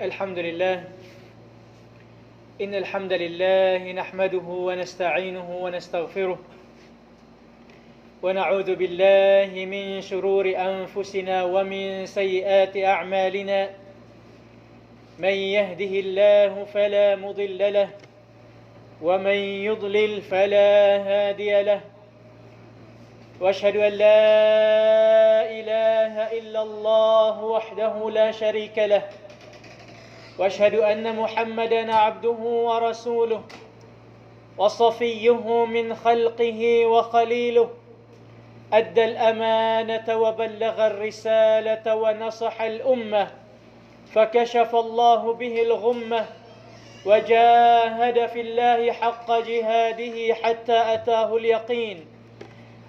الحمد لله إن الحمد لله نحمده ونستعينه ونستغفره ونعوذ بالله من شرور أنفسنا ومن سيئات أعمالنا من يهده الله فلا مضل له ومن يضلل فلا هادي له وأشهد أن لا إله إلا الله وحده لا شريك له وأشهد أن محمدًا عبده ورسوله وصفيه من خلقه وخليله أدى الأمانة وبلغ الرسالة ونصح الأمة فكشف الله به الغمة وجاهد في الله حق جهاده حتى أتاه اليقين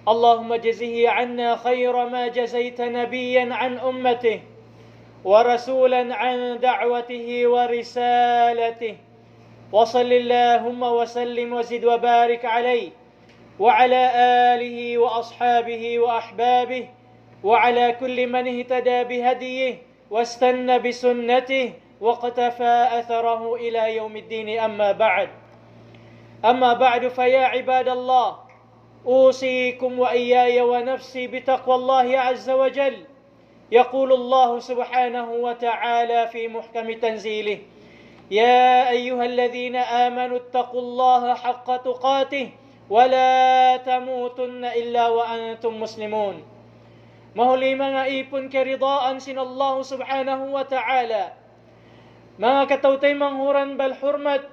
اللهم جزه عنا خير ما جزيت نبيا عن أمته ورسولا عن دعوته ورسالته وصل اللهم وسلم وزد وبارك عليه وعلى آله وأصحابه وأحبابه وعلى كل من اهتدى بهديه واستنى بسنته واقتفى أثره إلى يوم الدين أما بعد فيا عباد الله أوصيكم وإياي ونفسي بتقوى الله عز وجل يقول الله سبحانه وتعالى في محكم تنزيله يا أيها الذين آمنوا اتقوا الله حق تقاته ولا تموتن إلا وأنتم مسلمون Mahuli mga ipon keridaan sin Allah subhanahu wa ta'ala mga katautay manghuran bal hurmat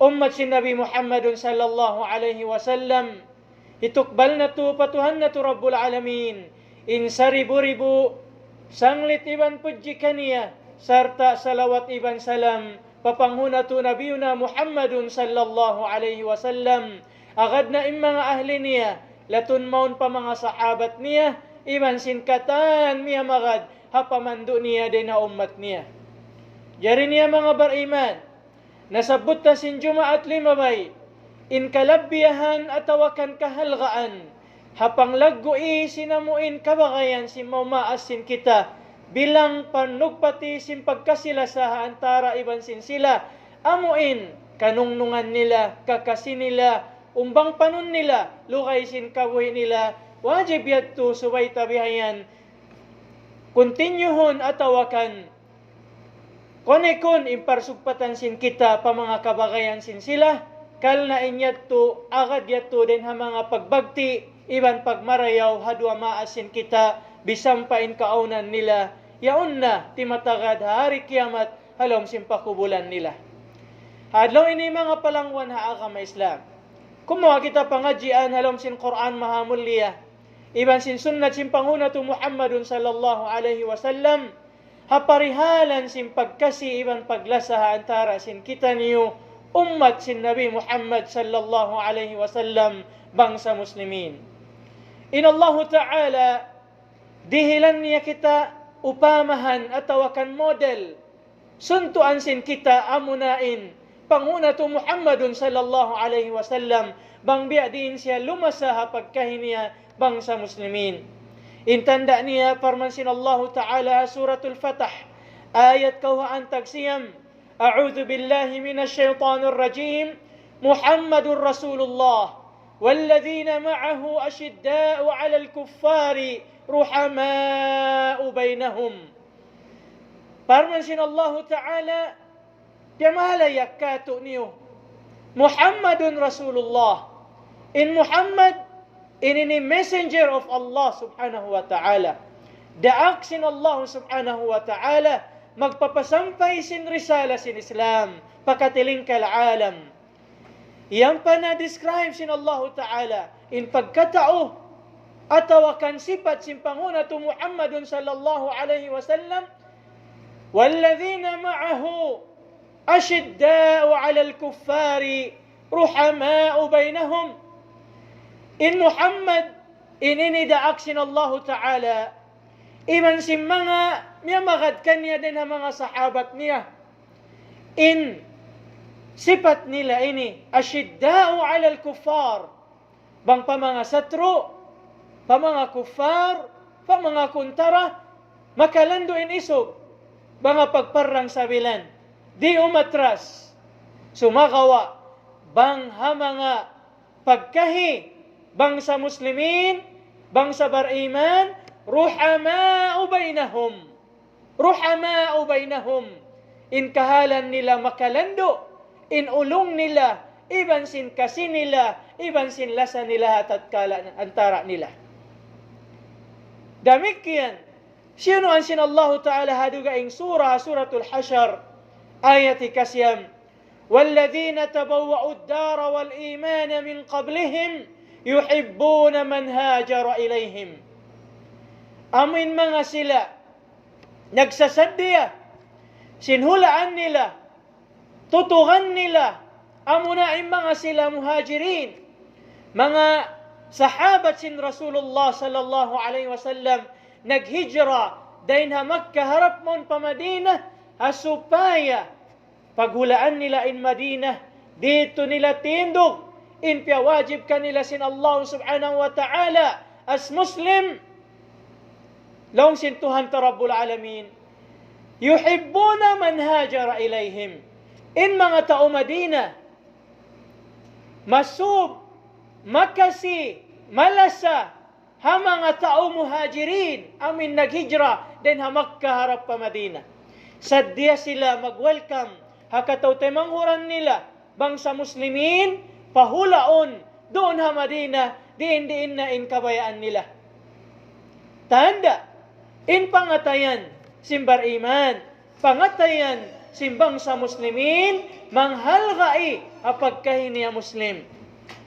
ummat sin Nabi Muhammadun sallallahu alaihi wasallam itukbal na tu patuhan na tu Rabbul Alamin insa ribu-ribu sanglit iban puji kaniya sarta salawat iban salam papanghuna tu nabiyuna Muhammadun sallallahu alaihi wasallam agad na mga ahli niya latun maun pa mga sahabat niya iban sinkatan miya magad hapamandu niya din na ummat niya jari niya mga bariman nasabot ta sin Jumaat limabay in kalabbiyahan atawakan kahalgaan hapang laggui sinamuin kabagayan si mamaasin kita bilang panugpati sin pagkasila antara iban sin sila amuin kanungnungan nila kakasi nila umbang panun nila lukay sin kabuhi nila wajib yadto subay tabihayan kontinyuhon atawakan konekon imparsugpatan sin kita pa mga kabagayan sin sila kal na inyadto agad yadto din ha mga pagbagti iban pagmarayaw hadwa maasin kita bisampain kaunan nila yaon na timatagad hari kiamat halom simpakubulan nila hadlaw ini mga palangwan ha agama Islam kumuha kita pangajian halom sin Quran mahamuliyah iban sin sunnat sin panghuna tu Muhammadun sallallahu alaihi wasallam haparihalan sin pagkasi iban paglasa antara sin kita niyo ummat sin Nabi Muhammad sallallahu alaihi wasallam bangsa muslimin inallahu ta'ala dihilan niya kita upamahan atawakan model suntuan sin kita amunain panghuna tu Muhammadun sallallahu alaihi wasallam bang biya din siya lumasa pagkahiniya bangsa muslimin intanda niya farman sin Allah ta'ala suratul Fatah ayat kawaan tagsiyam a'udhu billahi minash shaitanir rajim Muhammadur Rasulullah والذين معه أشداء على الكفار رحماء بينهم فرمان سين الله تعالى جمال يكاتو نيو محمد رسول الله إن محمد إنني messenger of Allah subhanahu wa ta'ala daak sin Allah subhanahu wa ta'ala magpapasampay sin risala sin Islam pakatiling kal alam yang pa na-describe sin Allah Ta'ala in pagkatao atawakan sifat sin panghuna tu Muhammadun sallallahu alaihi wasallam walladhina ma'ahu ashidda'u 'alal kuffari ruhama'u bainahum in Muhammad inini daak sin Allah Ta'ala iman sin mga miyamagad kanya din ang mga sahabat niya in sifat nila ini ashidda'u 'alal kuffar bang pa mga satro pa mga kuffar pa mga kuntara makalanduin isog mga pagparang sabilan di umatras, sumagawa, bang mga pagkahi, bang sa muslimin, bang sa bariman, ruhama'u bainahum, in kahalan nila makalando, in ulong nila, iban sin kasi nila, iban sin lasa nila at kala antara nila. Demikian, sino ansin Allah Ta'ala hadugaing suratul Hasyr, ayat ikasyam, وَالَّذِينَ تَبَوَّأُوا الدَّارَ وَالْإِيمَانَ مِنْ قَبْلِهِمْ يُحِبُّونَ مَنْ هَاجَرَ إِلَيْهِمْ. Amin mga sila, nagsasadya, sinhulaan nila, tutugan nila, amunain mga sila muhajirin, mga sahabat sin Rasulullah sallallahu alaihi wasallam, naghijra dahin ha Makkah harap mon pa Madinah, asupaya paghulaan nila in Madinah, dito nila tindog, in piawajib kanila sin Allah subhanahu wa ta'ala, as Muslim, laong sintuhan ta Rabbul Alamin, yuhibbuna man hajara ilayhim, in mga tao Madinah, masub, makasi, malasa, ha mga tao muhajirin, amin naghijra, den ha Makkah harap pa Madinah. Sadya sila mag-welcome, hakataw temanghuran nila, bang sa muslimin, pahulaon, doon ha Madinah, diin na in kabayaan nila. Tanda, in pangatayan, simbar iman, pangatayan, simbang sa muslimin, manghalgai, apagkahin niya muslim.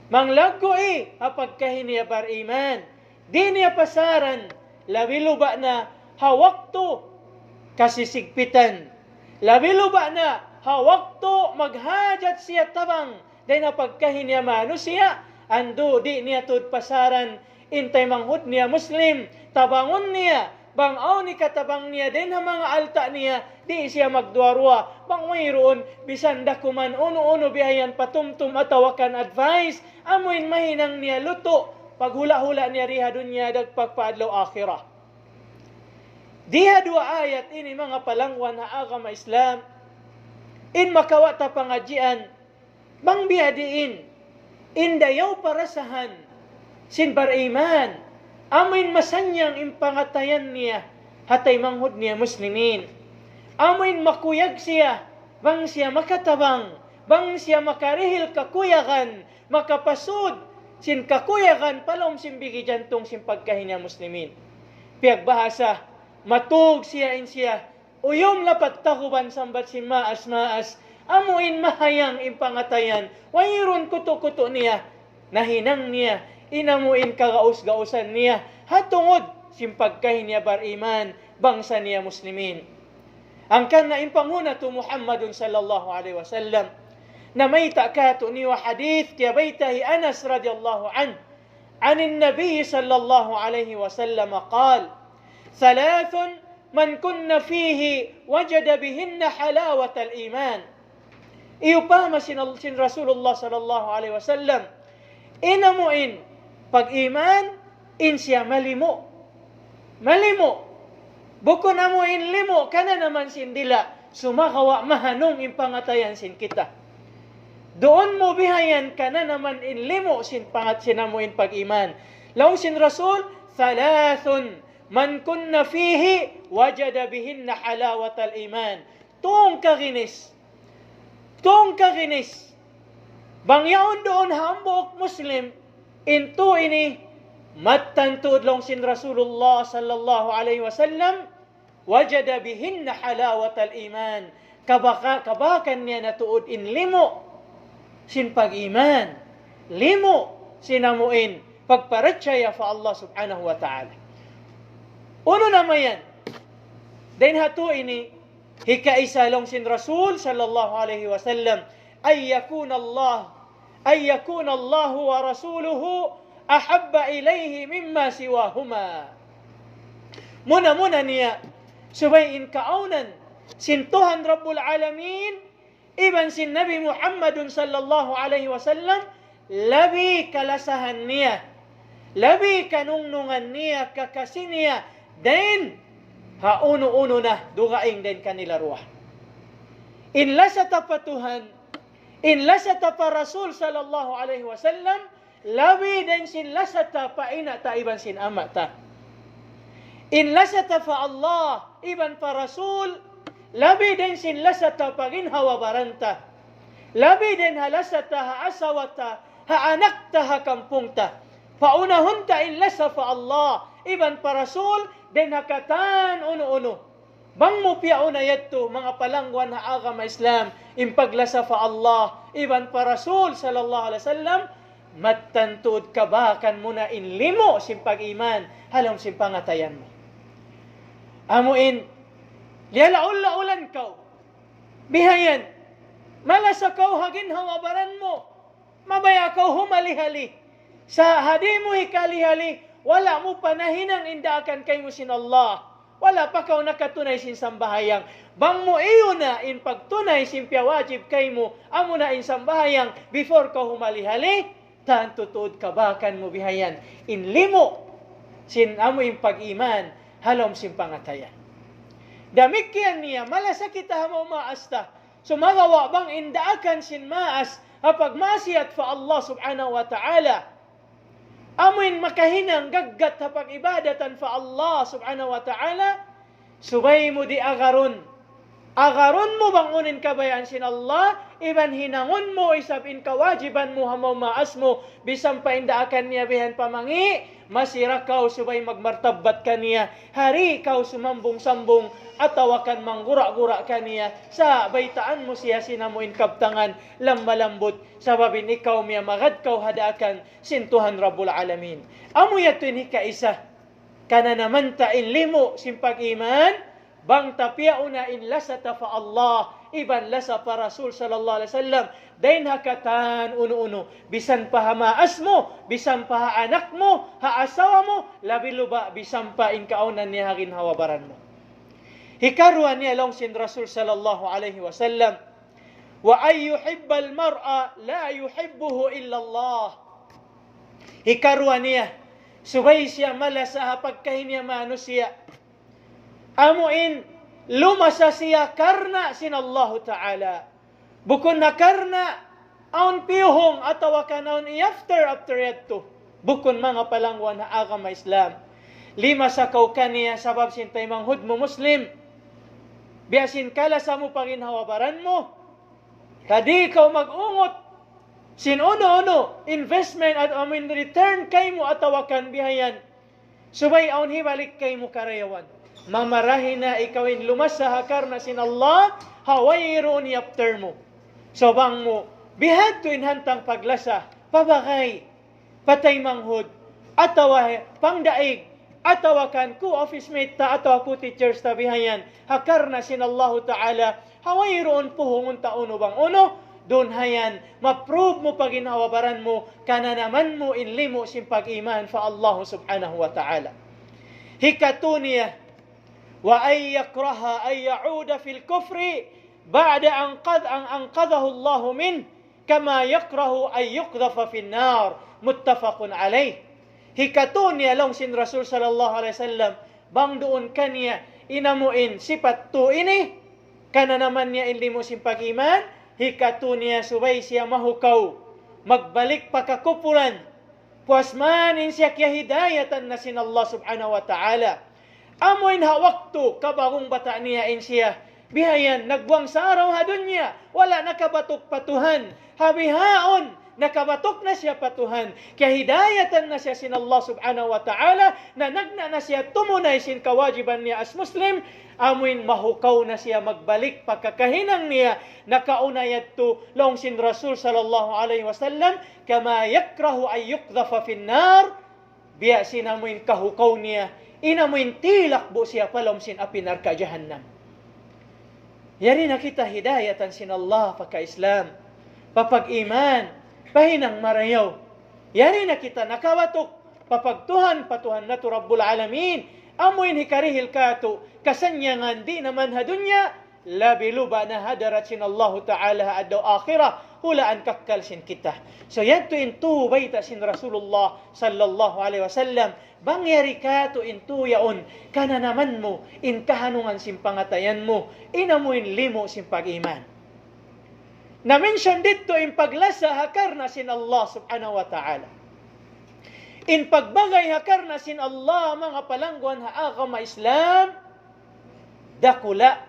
Manglagkoi, apagkahin niya bar iman. Di niya pasaran, labiluba na, hawakto, kasisigpitan. Labiluba na, hawakto maghajat siya tabang, dahil na pagkahin niya manusia, ando di niya tud pasaran, intay manghud niya muslim, tabangon niya, bangaw ni katabang niya, din ha mga alta niya, di siya magduarwa, bang mayroon, bisan dakuman, uno-uno bihayan patumtum atawakan advice, amuin mahinang niya luto, paghula-hula niya riha dunya, dagpagpaadlaw akhirah. Diha dua ayat ini mga palangwan na agama Islam, in makawata pangajian, bang biyadiin, indayaw parasahan, sinbar iman, amin masanyang impangatayan niya, hatay manghud niya muslimin. Amin makuyag siya, bang siya makatabang, bang siya makarihil kakuyagan, makapasud, sin kakuyagan, palom simbigi jantong simpagkahin niya muslimin. Piagbahasa, matug siya in siya, uyom lapat takuban sambat si maas, amuin mahayang impangatayan, wayron kuto-kuto niya, nahinang niya, inamuin kagaus-gausan niya, hatungod, simpagkahin niya bar iman, bangsa niya muslimin. Ang kana impanguna to Muhammadun sallallahu alaihi wasallam, na may takato niwa hadith, kaya baytahi Anas radiyallahu anin Nabi sallallahu alaihi wasallam, qal, thalathun, man kunna fihi wajada bihinna halawat al-iman. Iupama sin Rasulullah sallallahu alaihi wasallam, inamuin pag-iman, in siya malimo. Bukon amuin limo, kana naman sindila, sumakawa mahanong impangatayan sin kita. Doon mo bihayan, kana naman in limo, sinamuin pag-iman. Law sin Rasul, thalathun, man kunna fihi, wajada bihinna halawat al-iman. Tong kaginis. Bangyaon doon hambok Muslim, into ini, mattantud long sin Rasulullah sallallahu alaihi wasallam, wajada bihinna halawat al-iman. Kabakan niya natuod in limo, sin pag-iman. Limo, sinamuin, pagparatsaya fa Allah subhanahu wa ta'ala. Uno naman yan. Then hatu ini, hikaisa long sin Rasul sallallahu alaihi wasallam, ay yakuna Allah wa rasuluhu ahabba ilayhi mimma siwahuma. Muna niya, subayin kaunan, sintuhan Rabbul Alamin, iban sin Nabi Muhammadun sallallahu alaihi wasallam, labi kalasahan niya, labi kanungnungan niya, kakasin niya, then, hauno-uno na, dugaing din kanila ruah. inla sa tapatuhan, inla sa tapa Rasul sallallahu alaihi wasallam, labi din sinla sa tapa ina ta iban sin ama ta. Inla sa tapa Allah, iban pa Rasul, labi din sinla sa tapa ginhawa baranta. Labi din halasata ha asawata, ha anak ta ha kampung ta. Paunahon ta inla sa fa Allah, iban pa Rasul, din hakatan uno-uno. Bang mo piyauna yadto mga palangwan na agama Islam, impaglasa fa Allah, iban pa Rasul sallallahu alaihi wasallam, mattantud kabakan mo na inlimo simpag-iman, halom simpangatayan mo. Amuin, liyalaul-laulan kaw, bihayan, malasa kaw hagin hawabaran mo, mabaya kaw humalihali, sa hadi mo hikalihali, wala mo panahinang indakan kay mo sin Allah. Wala pa kaw nakatunay sin sambahayang. Bang mo iyo na in pagtunay sin wajib kay mo, amo na in sambahayang before ka humalihali, tan tutud kabakan mo bihayan. In limo sin amo in pag-iman, halom sin pangatayan. Damikyan niya, malasa kita hamo maasta. Sumagawa bang indaakan sin maas, hapag masiyat fa Allah subhanahu wa ta'ala. Amuin makahinang gaggat hapag ibadatan fa Allah subhanahu wa ta'ala, subay mo di agaron. Agaron mo bangunin kabayan sin Allah, iban hinangon mo isabin kawajiban mo hamaw maas mo, bisang paindaakan niya bihan pamangi, masira kaw subay magmartabat kaniya, hari kaw sumambong-sambong, atawakan manggura-gura kaniya, sa baitaan mo siya sinamuin kaptangan, lammalambot, sababin ikaw miya magad kaw hadaakan, sintuhan Rabbul Alamin. Amo yato ni kaisa, kana naman ta inlimo simpag-iman, bang tapia una in lasata fa Allah, iban lasa pa Rasul sallallahu alaihi wasallam, dain hakatan uno-uno, bisan pa hamaas mo, bisan pa anak mo, haasawa mo, labi luba, bisan pa in kaunan niya hagin hawabaran mo. Hikaruan niya long sin Rasul sallallahu alaihi wasallam, wa ay yuhibbal mar'a la yuhibbuhu illa Allah. Hikaruan niya, subay siya malasa hapagkahin niya manusia, amuin lumasa siya karna sin Allah Ta'ala. Bukon na karna, aun piyuhong atawa ka naon after yadto. Bukon mga palangwan na agama Islam. Lima sa kaukaniya sabab sintay manghud mo Muslim. Biasin kala sa mo paginhawabaran mo. Kadi ikaw mag-ungot. Sin uno-uno, investment at amin return kay mo atawakan bihayan. Subay aun hibalik kay mo karayawan. Mamarahin na ikawin lumasa hakar na sin Allah, hawayron yapter mo. So bang mo, bihad to inhantang paglasa, pabakay, patay manghud, atawa pangdaig, atawakan ku office mate ta, atawa ku teachers ta bihayan, hakar na sin Allah Ta'ala, hawayron puhungun ta uno bang uno, doon hayan, ma-prove mo paginhawabaran mo, kana naman mo inlimo simpag-iman fa Allah subhanahu wa ta'ala. Hikatuniya, وأن يكره أن يعود في الكفر بعد أن أنقذه الله منه كما يكره أن يقذف في النار متفق عليه. Hikatun niya long sin Rasul sallallahu alaihi wasallam, bang doon kanya inamuin sifat tu ini, kana naman niya hindi mo simpag-iman, hikatun niya subay siya mahukaw, magbalik pakakupuran, puasmanin siya kya hidayatan na sin Allah subhanahu wa ta'ala. Amoin hawakto kabagong bata niya in siya. Bihayan, nagbuang sa araw ha dunya. Wala nakabatok patuhan. Habihaon, nakabatok na siya patuhan. Kaya hidayatan na siya sin Allah subhanahu wa ta'ala, na nagna na siya tumunay sin kawajiban niya as Muslim. Amoin mahukaw na siya magbalik pagkakahinang niya. Nakaunayat to long sin Rasul sallallahu alaihi wasallam, kama yakrahu ay yukdafa fin nar. Biya sinamuin kahukaw niya, inamuin tilakbo siya palom sin apinar ka jahannam. Yari na kita hidayatan sin Allah pagka-Islam, papag-iman, pahinang marayaw. Yari na kita nakawatok, papagtuhan, patuhan na to Rabbul Alamin. Amuin hikarihil kato, kasanyangan di naman hadunya, labiluba na hadarat sin Allah Ta'ala addaw akhirah, hulaan kakkal sin kita. So yan to intu bayta sin Rasulullah sallallahu alaihi wasallam, bangyari ka to intu yaon, kana naman mo, inkahanungan sin pangatayan mo, inamuin limo sin pag-iman. Na-mention dito in paglasa hakar na sin Allah subhanahu wa ta'ala. In pagbagay hakar na sin Allah mga palangguan haagama Islam, dakula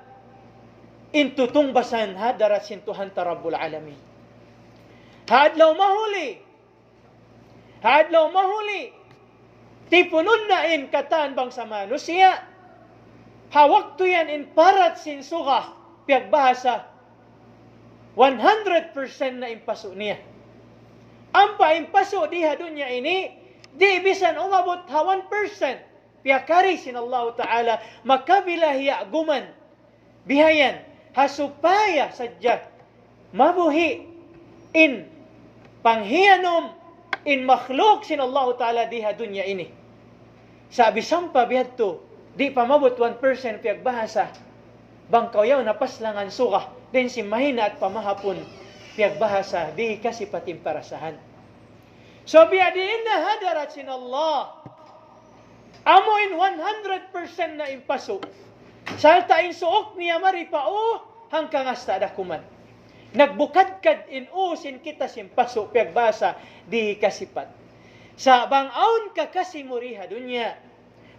in tutungbasan hadarat sin Tuhan ta Rabbul Alamin. Hadlaw mahuli, tipunun na in katan bang sa manusia, hawak to yan in parat sin suga, piagbahasa, 100% na impaso niya. Ang paimpaso diha dunya ini, di bisan umabot ha 1%, piyakari sin Allah Ta'ala, makabilahiya guman, bihayan, hasupaya sadya, mabuhi, in panghiyanom, in makhluk sin Allah Ta'ala diha dunya ini. Sa abisang pa bihadto, di pa mabot 1% piagbahasa, bangkaw yaw napaslangan suka, din si mahina at pamahapon, piagbahasa, di kasi patimparasahan. So biadiin na hadarat sin Allah, amoin 100% na impaso, salta in suok niya maripao, hanggang hasta dakuman. Nagbukadkad in usin kita simpaso, piagbasa, di kasipat. Sa bangaon ka kasi muriha dunya,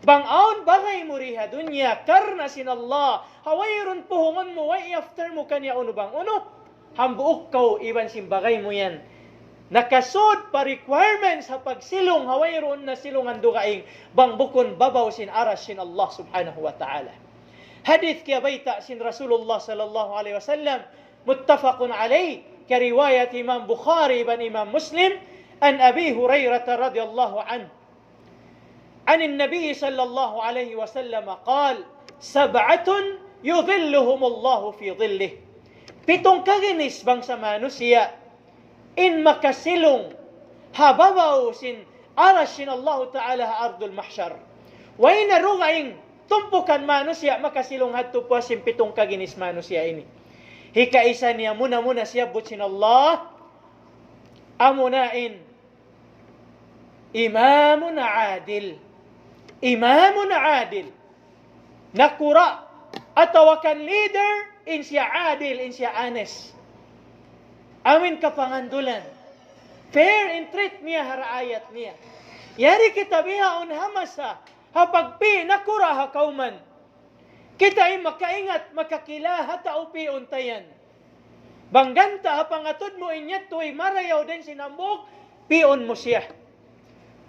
bangaon bagay muriha dunya, karna sin Allah, hawayron puhungon mo, way after mo kanya uno bang uno, hambuok kau iban simbagay mo yan. Nakasod pa requirements sa pagsilong, hawayron na silungan dugaing, bang bukon babaw sin aras sin Allah subhanahu wa ta'ala. Hadith kaya baita sin Rasulullah sallallahu alaihi wasallam, muttafaqun alayh, kariwayat Imam Bukhari ban Imam Muslim, an Abi Hurairah radhiyallahu anhu. عن النبي صلى الله عليه وسلم قال 7 يظلهم الله في ظله. 7 kaginis bang sa manusia in makasilong hababaw sin arash sin Allah Ta'ala ardul mahsyar. Way narugaing tumpukan manusia makasilong hadto po sin 7 kaginis manusia ini. Hikaisa niya muna siya butsin Allah amunain imamun adil, nakura, atawakan leader, in siya adil, in siya honest. Amin kapangandulan. Fair in treat niya, haraayat niya. Yari kita bihaon hamasa, hapagpi, nakura, hakauman. Kita ay makaingat, makakila, hataupi, untayan. Bangganta, hapangatod mo inyat, tu'y marayaw din sinambok, pion mo siya.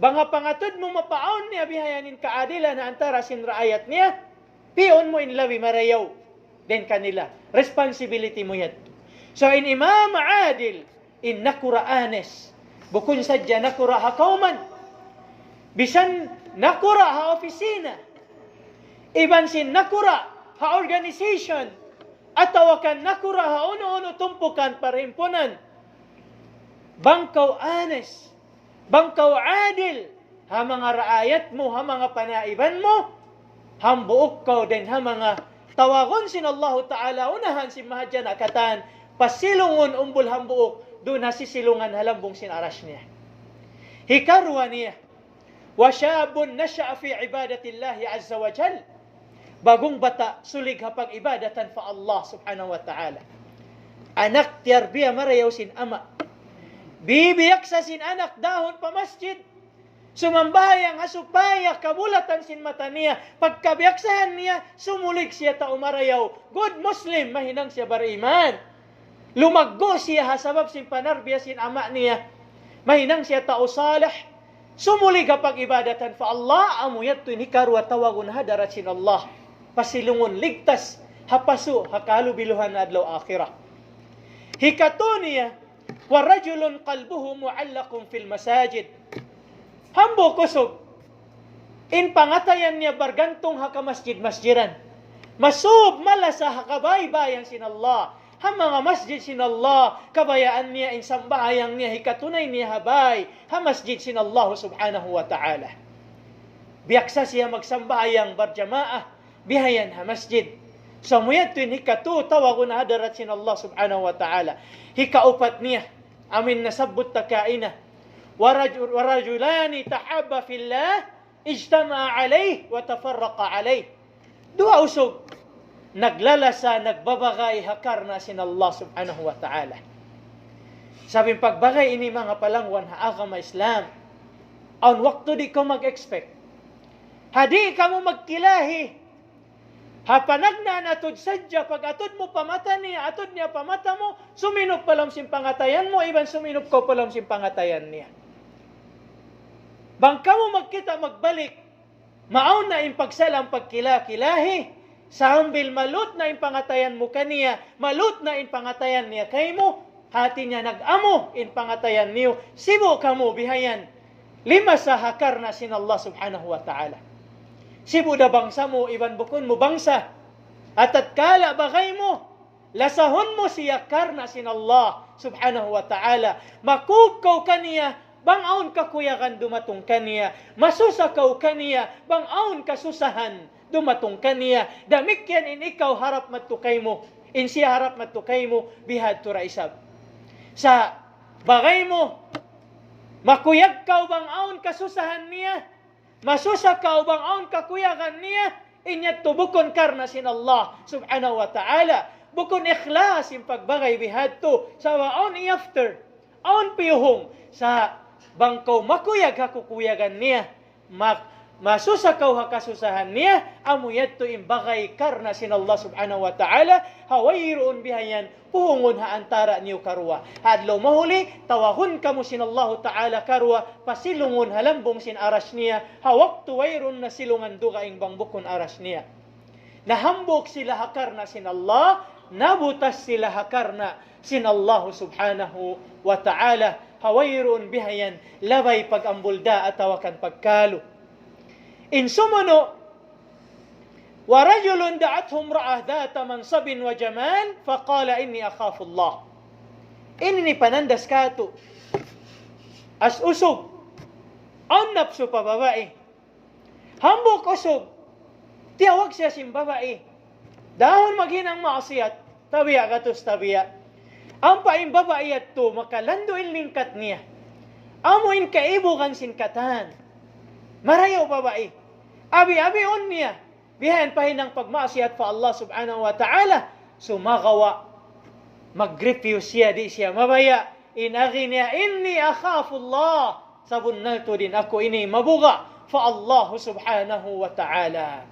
Banga pangatod mo mapaon niya bihayanin kaadilan na antara sin raayat niya, pion mo in lawi marayaw din kanila. Responsibility mo yan. So in imam adil, in nakura anes, bukun sadya nakura hakauman, bisan nakura ha opisina, iban sin nakura ha organization, atawakan nakura ha uno-uno tumpukan parimpunan, bangkaw anes, bangkaw adil, ha mga raayat mo, ha mga panaiban mo, hambuok kau din ha mga tawagon sin Allah Ta'ala, unahan si mahadyan akatan, pasilungon umbul hambuok, doon ha sisilungan halambong sin arash niya. Hikarwa niya, wasyabun nasya'a fi ibadatillahi azza wa jal, bagong bata, sulig hapag ibadatan fa Allah subhanahu wa ta'ala. Anak tiyarbiya marayaw sin ama, bibiyak sa sin anak dahon pa masjid. Sumambahayang hasupaya kabulatan sin mata niya. Pagkabiyaksahan niya, sumulig siya ta umarayaw. Good Muslim, mahinang siya bariman. Lumaggo siya hasabab sin panarbiya sin ama niya. Mahinang siya ta usalih. Sumulig kapag ibadatan fa Allah. Amuyat to ni karwa tawagun hadarat sin Allah. Pasilungon ligtas, hapaso, hakalubiluhan na adlaw akhirah. Hikato niya, warajulun qalbuhu mu'allaqun fil masajid. Hambo kusog. In pangatayan niya bargantong haka masjid-masjiran. Masub malasa hakabaybayan sin Allah. Ha mga masjid sin Allah. Kabayaan niya in sambahayang niya hikatunay niya habay. Ha masjid sin Allah subhanahu wa ta'ala. Biyaksa siya magsambahayang barjamaah. Bihayan ha masjid. Sa muyad tuin hikatu tawagun hadarat sin Allah subhanahu wa ta'ala. Hikaupat niya. Amin nasabot takaina. Warajulani tahabba fillah ijtama'a alayh wa tafarraqa alayh. Dua usog. Naglalasa, nagbabagay, hakar na sin Allah subhanahu wa ta'ala. Sabi pagbagay ini mga palangwan haagama Islam. Ang wakto di ko mag-expect. Hadi ka mo magkilahi. Hapanagna atod sadya, pag atod mo pamata niya, atod niya pamata mo, suminop palam sim pangatayan mo, iban suminop ko palam sim pangatayan niya. Bangka mo magkita magbalik, maaw na yung pagsalang pagkila-kilahi, sa hambil malut na yung pangatayan mo kaniya, malut na yung pangatayan niya kay mo, hati niya nag-amo yung pangatayan niyo, sibo ka mo bihayan, lima sa hakar na sin Allah subhanahu wa ta'ala. Sibo da bangsa mo, iban bukon mo bangsa, at kala bagay mo, lasahon mo siya karna sin Allah subhanahu wa ta'ala, makubkaw kaniya, bangaon kakuyakan dumatong kaniya, masusakaw kaniya, bangaon kasusahan dumatong kaniya, damikyan in ikaw harap matukay mo, in siya harap matukay mo, bihad tura isab. Sa bagay mo, makuyag ka bangaon kasusahan niya, masusakaw bangaon kakuyakan niya, inyat tubukon karna sin Allah subhanahu wa ta'ala, bukon ikhlas yung pagbagay bihad to, sa waon i-after, aon piyuhong, sa bangkaw makuyag hakukuyagan niya, masusakaw hakasusahan niya, amuyad to imbagay karna sin Allah subhanahu wa ta'ala, hawayroon bihayan, puhungon ha antara niyo karwa. Hadlaw mahuli, tawahon ka mo sin Allah ta'ala karwa, pasilungon halambong sin aras niya, hawak tuwayroon na silungan duga ing bangbukon aras niya. Nahambok sila hakarna sin Allah, nabutas sila hakarna sin Allah subhanahu wa ta'ala, hawayroon bihayan, labay pag-ambulda at tawakan pagkalo. In sumuno, warajulun da'athum ra'ah data mansabin wa jamal, faqala inni akhafu Allah. Ini ni panandas kato, as usog, annap so pa babae, hambok usog, tiyawag siya sim babae, dahon maghinang maasiyat, tabiya katos tabiya, ang paing babae at to, makalanduin lingkat niya. Amuin kaibukan sinkatan. Marayaw babae. Abi-abi on niya. Bihan pahinang pagmaasiyat pa Allah subhanahu wa ta'ala. Sumagawa. Mag-refuse siya, di siya mabaya. Inagi niya, inni akhafu Allah. Sabun na to din ako, ini mabuga. Fa Allah subhanahu wa ta'ala.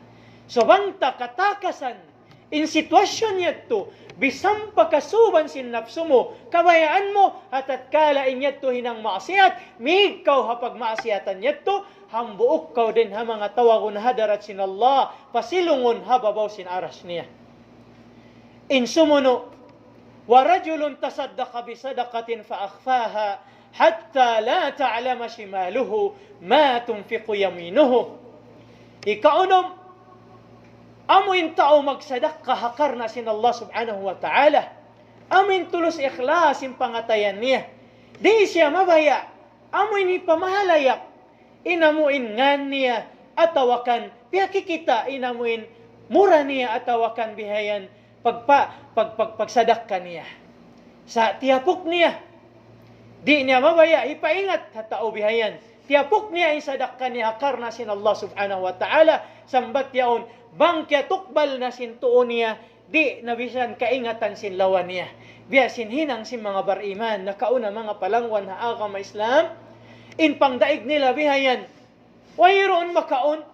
So bangta katakasan. In sitwasyon niya to, bisang pagkasuban sin nafsu mo, kabayaan mo, at kala inyat to hinang maasiyat, mig kaw hapag maasiyatan niya to, hambuok kaw din ha mga tawagon hadarat sin Allah, pasilungon hababaw sin aras niya. In sumuno, warajulun tasaddaqa bisadaqatin faakhfaha, hatta la ta'lama shimaluhu, ma tunfiqu yaminuhu. Ikaunom, amuin tao magsadak kahakar na sin Allah subhanahu wa ta'ala. Amuin tulus ikhlas yung pangatayan niya. Di siya mabaya. Amuin ipamahalayak. Inamuin ngan niya atawakan. Piyakikita inamuin mura niya atawakan bihayan pagsadak ka niya. Sa tiapok niya. Di niya mabaya. Ipaingat hatao bihayan. Tiapok niya isadak ka niya hakar na sin Allah subhanahu wa ta'ala. Sambat yaon. Bangkya tukbal na sintuon niya, di nabisan kaingatan sin lawan niya. Biya sinhinang sin mga bariman, nakauna mga palangwan na agama Islam, in pangdaig nila bihayan, wayroon makaon,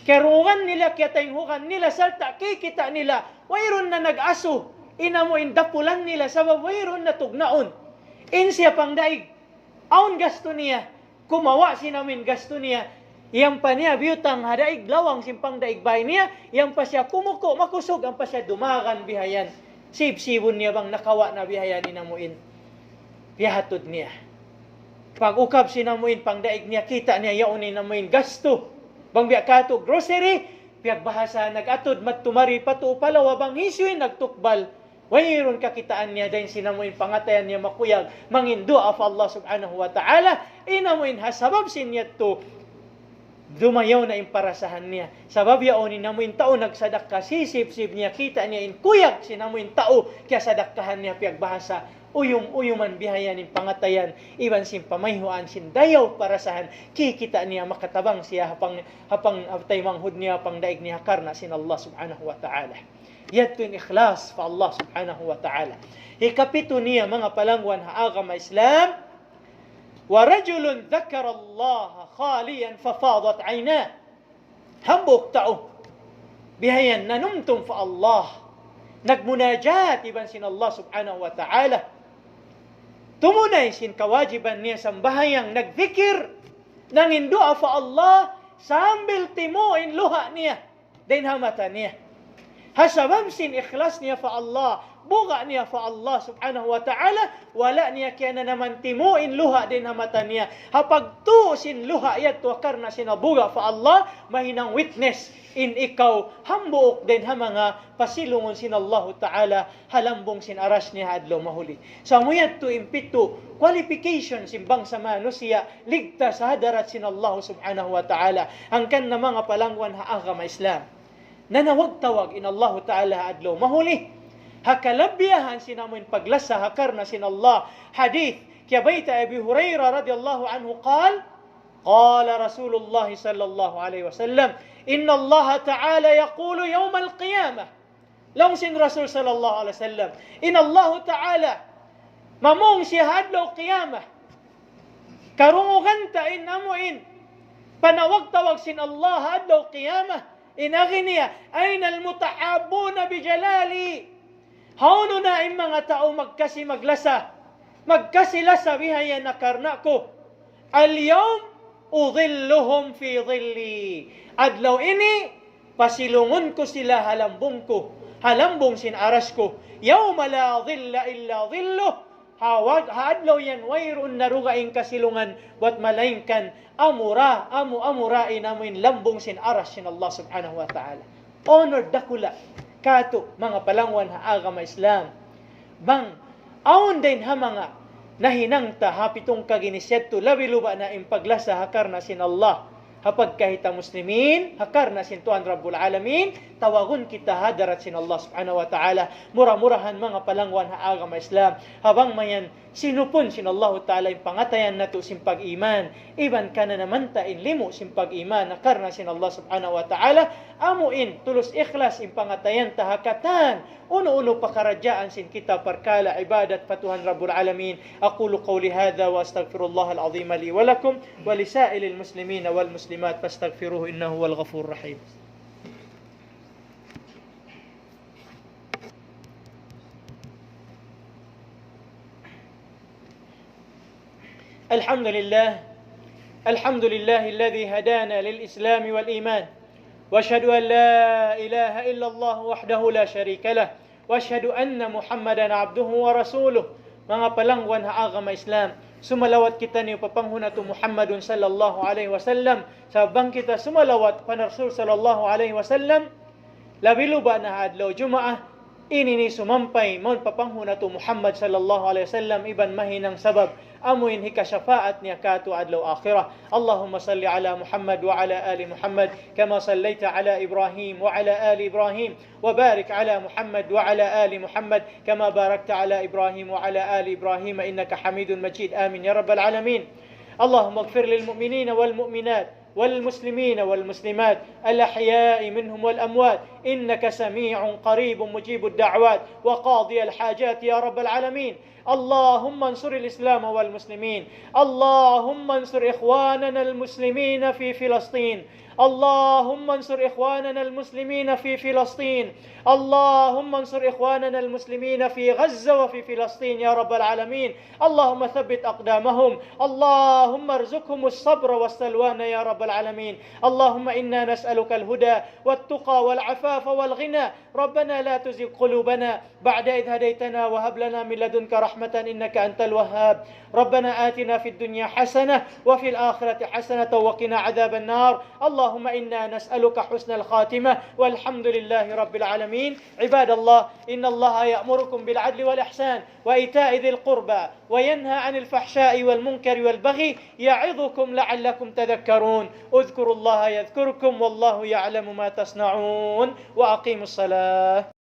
kerungan nila, kiyatinghukan nila, salta, kikita nila, wayroon na nag-aso, inamo indapulan nila, sabab wayroon na tugnaon. In siya pangdaig, aon gasto niya, kumawa sinamin gasto niya, yang pa niya, biyutang hadaig lawang simpang daigbay niya, yang pa siya kumuko, makusog, ang pa siya dumagan bihayan. Sib-sibon niya bang nakawa na bihayan ni namuin. Bihatod niya. Pag ukab si namuin, pang daig niya, kita niya, yaunin namuin, gasto. Bang biya kato, grocery, piyag bahasa, nag-atod, matumari, patu, palawa, bang hisyuin, nagtukbal. Wayron kakitaan niya, dahil sinamuin, pangatayan niya, makuyag, mangindo af Allah subhanahu wa ta'ala, inamuin, hasabab sinyat to, dumayaw na imparasahan niya. Sabab yaonin namuin tao nagsadak ka, sisip-sip niya, kita niya in kuyag sinamuin tao, kaya sadakkahan niya piyag bahasa, uyum-uyuman bihayan in pangatayan, iban sin pamayhuan sin dayaw parasahan, kikita niya makatabang siya hapang tay manghud niya pang daig niya karna sin Allah subhanahu wa ta'ala. Yadto in ikhlas fa Allah subhanahu wa ta'ala. Ikapito niya mga palangwan haaga ma Islam, wa rajulun dhakara Allah khaliyan fafadat aynah. Hambok tao bihayan nanumtum fa Allah, nagmunajat iban sin Allah subhanahu wa ta'ala, tumunay sin kawajiban niya sambahayang nagzikir nangin dua fa Allah sambil timuin luha niya din hamata niya, hasabam sin ikhlas niya fa Allah, buga niya fa Allah subhanahu wa ta'ala, wala niya kaya na naman timuin luha din hamata niya. Hapag tuusin luha yat to karna sinabuga fa Allah, mahinang witness in ikaw hambuok din ha mga pasilungon sin Allah ta'ala, halambong sin aras niya adlaw mahuli. Sa muyat to impito qualification simbang sama no siya ligtas sa hadarat sin Allah subhanahu wa ta'ala. Hangkan na mga palangwan haaga ma Islam, nanawag-tawag in Allah ta'ala adlaw mahuli, hakalabiyahan sinamun paglasa hakarna sin Allah. Hadith kya baita Abi Hurairah radhiyallahu anhu قال رسول الله صلى الله عليه وسلم إن الله تعالى يقول يوم القيامة، لو سن رسول صلى الله عليه وسلم إن الله تعالى mamong siyahad lo qiyamah karungugan ta in amuin panawag-tawag sin Allah adlaw qiyamah in aghniya ayna almutahabuna bijalali. Hauno na in mga tao magkasilasa bihayan na karna ko, al-yawm udhilluhum fi dhilli, adlaw ini pasilungon ko sila halambong sin aras ko, yawma la dhilla illa dhilluh, haadlaw yan wayrun narugaing kasilungan wat malaingkan amurain amin lambong sin aras sin Allah subhanahu wa ta'ala. Honor dakula kato mga palangwan haaga ma Islam, bang aon din ha mga nahinangta hapitong kaginisyadto labi luba na impaglasa hakar na sin Allah, hapag kahita muslimin hakar na sin Tuhan Rabbul Alamin, tawagun kita hadarat sin Allah subhanahu wa ta'ala. Mura-murahan mga palangwan haaga ma Islam, habang mayan sinupon sin Allah ta'ala yung pangatayan nato sin pag-iman, iban ka na naman ta in limo sin pag-iman hakar na sin Allah subhanahu wa ta'ala, amuin tulus ikhlas in pangatayan tahakatan uno-uno pakaradyaan sin kita perkala ibadat patuhan Rabbul Alamin. Aqulu qawli hadha wa astaghfirullah al-azim li wa lakum wa lisailil muslimin wal muslimat fastaghfiruhu innahu wal ghafurur rahim. الحمد لله الذي هدانا للإسلام والإيمان، واشهد أن لا إله إلا الله وحده لا شريك له، واشهد أن محمدا عبده ورسوله. Mga palangwan haaga ma Islam, sumalawat kita ni papanghuna to Muhammadun sallallahu alaihi wasallam, sabang kita sumalawat pan Rasul sallallahu alaihi wasallam, labilu ba na adlaw Jumaah ini ni sumampay mon papanghuna to Muhammad sallallahu alaihi wasallam, iban mahinang sabab amuin hika syafaat niya katu adlaw akhirah. Allahumma salli ala Muhammad wa ala ali Muhammad kama sallaita ala Ibrahim wa ala ali Ibrahim, wa barik ala Muhammad wa ala ali Muhammad kama barakta ala Ibrahim wa ala ali Ibrahim innaka Hamidun Majid. Amin ya rabbal alamin. Allahumma ighfir lil mu'minina wal mu'minat والمسلمين والمسلمات الأحياء منهم والأموات إنك سميع قريب مجيب الدعوات وقاضي الحاجات يا رب العالمين. اللهم انصر الإسلام والمسلمين، اللهم انصر إخواننا المسلمين في فلسطين، اللهم انصر إخواننا المسلمين في فلسطين، اللهم انصر إخواننا المسلمين في غزة وفي فلسطين يا رب العالمين. اللهم ثبت أقدامهم، اللهم ارزقهم الصبر والسلوان يا رب العالمين. اللهم إنا نسألك الهدى والتقى والعفاف والغنى. ربنا لا تزغ قلوبنا بعد إذ هديتنا وهب لنا من لدنك رحمة إنك أنت الوهاب. ربنا آتنا في الدنيا حسنة وفي الآخرة حسنة وقنا عذاب النار. اللهم إنا نسألك حسن الخاتمة والحمد لله رب العالمين. عباد الله، إن الله يأمركم بالعدل والإحسان وإيتاء ذي القربى وينهى عن الفحشاء والمنكر والبغي يعظكم لعلكم تذكرون. اذكروا الله يذكركم والله يعلم ما تصنعون وأقيموا الصلاة.